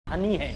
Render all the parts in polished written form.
कहानी है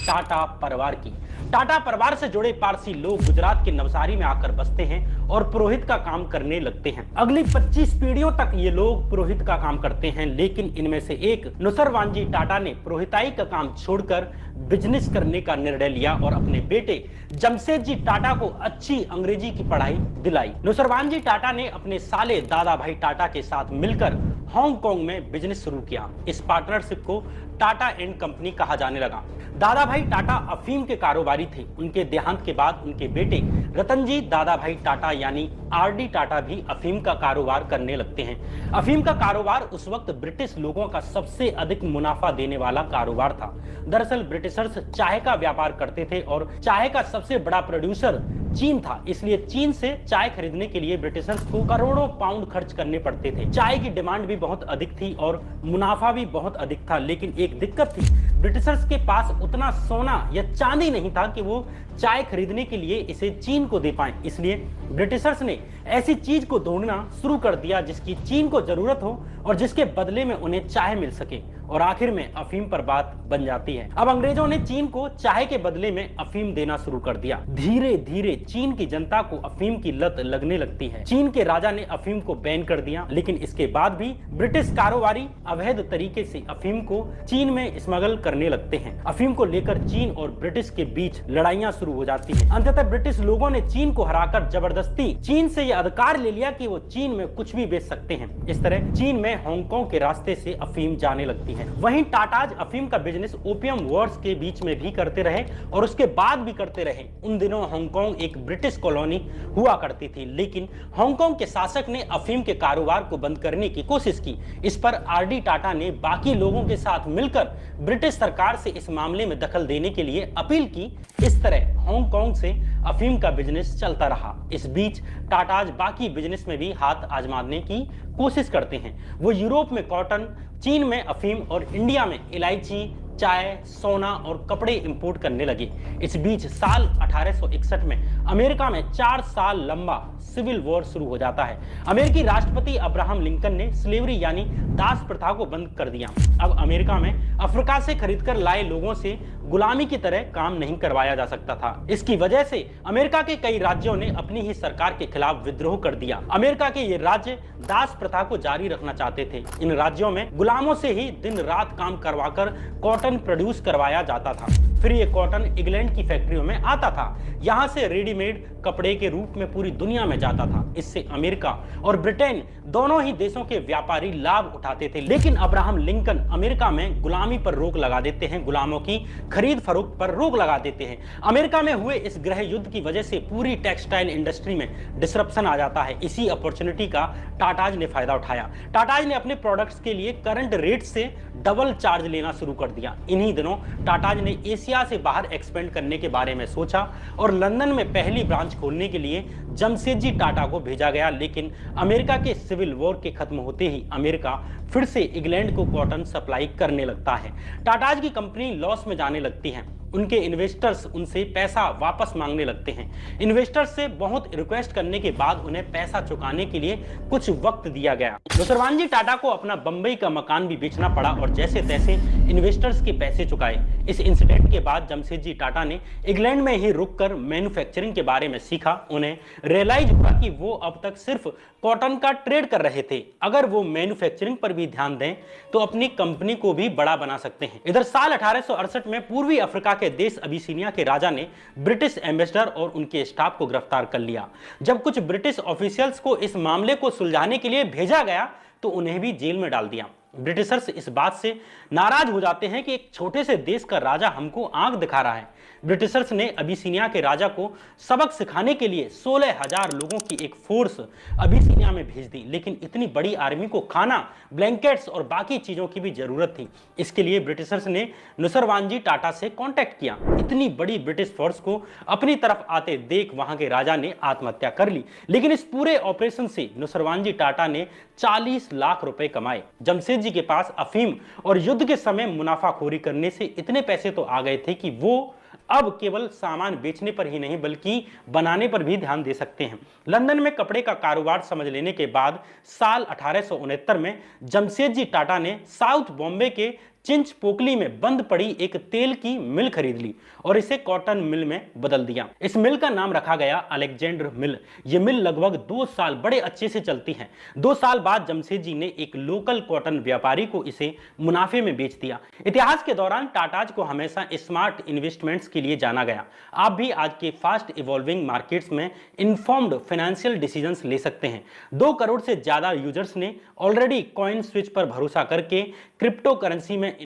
टाटा परिवार की। टाटा परिवार से जुड़े पारसी लोग गुजरात के नवसारी में आकर बसते हैं और पुरोहित का काम करने लगते हैं। अगली 25 पीढ़ियों तक ये लोग पुरोहित का काम करते हैं, लेकिन इनमें से एक नुसरवानजी टाटा ने पुरोहिताई का काम छोड़कर बिजनेस करने का निर्णय लिया और अपने बेटे जमशेदजी टाटा को अच्छी अंग्रेजी की पढ़ाई दिलाई। नुसरवानजी टाटा ने अपने साले दादा भाई टाटा के साथ मिलकर हांगकांग में बिजनेस शुरू किया। इस पार्टनरशिप को टाटा एंड कंपनी कहा जाने लगा। दादा भाई टाटा अफीम के कारोबारी थे। उनके देहांत के बाद उनके बेटे रतनजी दादा भाई टाटा यानी आरडी टाटा भी अफीम का कारोबार करने लगते हैं। अफीम का कारोबार उस वक्त ब्रिटिश लोगों का सबसे अधिक मुनाफा देने वाला कारोबार था। दरअसल ब्रिटिशर्स चाय का व्यापार करते थे और चाय का सबसे बड़ा प्रोड्यूसर चीन था, इसलिए चीन से चाय खरीदने के लिए ब्रिटिशर्स को करोड़ों पाउंड खर्च करने पड़ते थे। चाय की डिमांड भी बहुत अधिक थी और मुनाफा भी बहुत अधिक था, लेकिन एक दिक्कत थी, ब्रिटिशर्स के पास उतना सोना या चांदी नहीं था कि वो चाय खरीदने के लिए इसे चीन को दे पाएं। इसलिए ब्रिटिशर्स ने ऐसी चीज को ढूंढना शुरू कर दिया जिसकी चीन को जरूरत हो और जिसके बदले में उन्हें चाय मिल सके, और आखिर में अफीम पर बात बन जाती है। अब अंग्रेजों ने चीन को चाय के बदले में अफीम देना शुरू कर दिया। धीरे धीरे चीन की जनता को अफीम की लत लगने लगती है। चीन के राजा ने अफीम को बैन कर दिया, लेकिन इसके बाद भी ब्रिटिश कारोबारी अवैध तरीके से अफीम को चीन में स्मगल करने लगते हैं। अफीम को लेकर चीन और ब्रिटिश के बीच लड़ाइयां शुरू हो जाती है। अंततः ब्रिटिश लोगों ने चीन को हराकर जबरदस्ती चीन से यह अधिकार ले लिया कि वो चीन में कुछ भी बेच सकते हैं। इस तरह चीन में हांगकांग के रास्ते से अफीम जाने लगती है। वहीं टाटाज अफीम का बिजनेस ओपियम वॉर्स के बीच में भी करते रहे और उसके बाद भी करते रहे। उन दिनों हांगकांग एक ब्रिटिश कॉलोनी हुआ करती थी, लेकिन हांगकांग के शासक ने अफीम के कारोबार को बंद करने की कोशिश की। इस पर आरडी टाटा ने बाकी लोगों के साथ मिलकर ब्रिटिश सरकार से इस मामले में दखल देने के लिए अपील की। इस तरह हांगकांग से अफीम का बिजनेस चलता रहा। इस बीच टाटाज बाकी बिजनेस में भी हाथ आजमाने की कोशिश करते हैं। वो यूरोप में कॉटन, चीन में अफीम और इंडिया में इलायची, चाय, सोना और कपड़े इंपोर्ट करने लगे। इस बीच साल 1861 में अमेरिका में 4 साल लंबा सिविल वॉर शुरू हो जाता है। अमेरिकी राष्ट्रपति अब्राहम लिंकन ने स्लेवरी यानी दास प्रथा को बंद कर दिया। अब अमेरिका में अफ्रीका से खरीदकर लाए लोगों से गुलामी की तरह काम नहीं करवाया जा सकता था। इसकी वजह से अमेरिका के कई राज्यों ने अपनी ही सरकार के खिलाफ विद्रोह कर दिया। अमेरिका के ये राज्य दास प्रथा को जारी रखना चाहते थे। इन राज्यों में गुलामों से ही दिन रात काम करवाकर कॉटन प्रोड्यूस करवाया जाता था। फिर ये कॉटन इंग्लैंड की फैक्ट्रियों में आता था। यहाँ से रेडीमेड कपड़े के रूप में पूरी दुनिया में जाता था। इससे अमेरिका और ब्रिटेन दोनों ही देशों के व्यापारी लाभ उठाते थे। लेकिन अब्राहम लिंकन अमेरिका में गुलामी पर रोक लगा देते हैं, गुलामों की खरीद फरोख्त पर रोक लगा देते हैं। अमेरिका में हुए इस गृह युद्ध की वजह से पूरी टेक्सटाइल इंडस्ट्री में डिसरप्शन आ जाता है। इसी अपॉर्चुनिटी का टाटाज ने फायदा उठाया। टाटाज ने अपने प्रोडक्ट्स के लिए करंट रेट से डबल चार्ज लेना शुरू कर दिया। इन्हीं दिनों टाटाज ने एशिया से बाहर एक्सपेंड करने के बारे में सोचा और लंदन में पहली ब्रांच खोलने के लिए जमशेदजी टाटा को भेजा गया। लेकिन अमेरिका के सिविल वॉर के खत्म होते ही अमेरिका फिर से इंग्लैंड को कॉटन सप्लाई करने लगता है। टाटाज की कंपनी लॉस में जाने लगती है। उनके इन्वेस्टर्स उनसे पैसा वापस मांगने लगते हैं। इन्वेस्टर्स से बहुत रिक्वेस्ट करने के बाद उन्हें पैसा चुकाने के लिए कुछ वक्त दिया गया। नुसरवानजी टाटा को अपना बंबई का मकान भी बेचना पड़ा और जैसे तैसे इन्वेस्टर्स के पैसे चुकाए। इस इंसिडेंट के बाद जमशेदजी टाटा ने इंग्लैंड में ही रुककर मैन्युफैक्चरिंग के बारे में सीखा। उन्हें रियलाइज हुआ कि वो अब तक सिर्फ कॉटन का ट्रेड कर रहे थे। अगर वो मैन्युफैक्चरिंग पर भी ध्यान दें तो अपनी कंपनी को भी बड़ा बना सकते हैं। इधर साल 1868 में पूर्वी अफ्रीका के देश अबिसिनिया के राजा ने ब्रिटिश एम्बेसडर और उनके स्टाफ को गिरफ्तार कर लिया। जब कुछ ब्रिटिश ऑफिशियल्स को इस मामले को सुलझाने के लिए भेजा गया तो उन्हें भी जेल में डाल दिया। ब्रिटिशर्स इस बात से नाराज हो जाते हैं कि एक छोटे से देश का राजा हमको आंख दिखा रहा है। ब्रिटिशर्स ने अबिसिनिया के राजा को सबक सिखाने के लिए 16,000 लोगों की एक फोर्स अबिसिनिया में भेज दी। लेकिन इतनी बड़ी आर्मी को खाना, ब्लैंकेट्स और बाकी चीजों की भी जरूरत थी। इसके लिए ब्रिटिशर्स ने नुसरवानजी टाटा से कांटेक्ट किया। इतनी बड़ी ब्रिटिश फोर्स को अपनी तरफ आते देख वहां के राजा ने आत्महत्या कर ली। लेकिन इस पूरे ऑपरेशन से नुसरवानजी टाटा ने 40 लाख रुपए कमाए। जमशेदजी के पास अफीम और युद्ध के समय मुनाफाखोरी करने से इतने पैसे तो आ गए थे कि वो अब केवल सामान बेचने पर ही नहीं बल्कि बनाने पर भी ध्यान दे सकते हैं। लंदन में कपड़े का कारोबार समझ लेने के बाद साल 1869 में जमशेदजी टाटा ने साउथ बॉम्बे के चिंचपोकली में बंद पड़ी एक तेल की मिल खरीद ली और इसे कॉटन मिल में बदल दिया। इस मिल का नाम रखा गया अलेक्जेंडर मिल। यह मिल लगभग 2 साल बड़े अच्छे से चलती है। 2 साल बाद जमशेदजी ने एक लोकल कॉटन व्यापारी को इसे मुनाफे में बेच दिया। इतिहास के दौरान टाटाज को हमेशा स्मार्ट इन्वेस्टमेंट्स के लिए जाना गया। आप भी आज के फास्ट इवॉल्विंग मार्केट्स में इन्फॉर्म्ड फाइनेंशियल डिसीजंस ले सकते हैं। 2 करोड़ से ज्यादा यूजर्स ने ऑलरेडी कॉइन स्विच पर भरोसा करके क्रिप्टो करेंसी में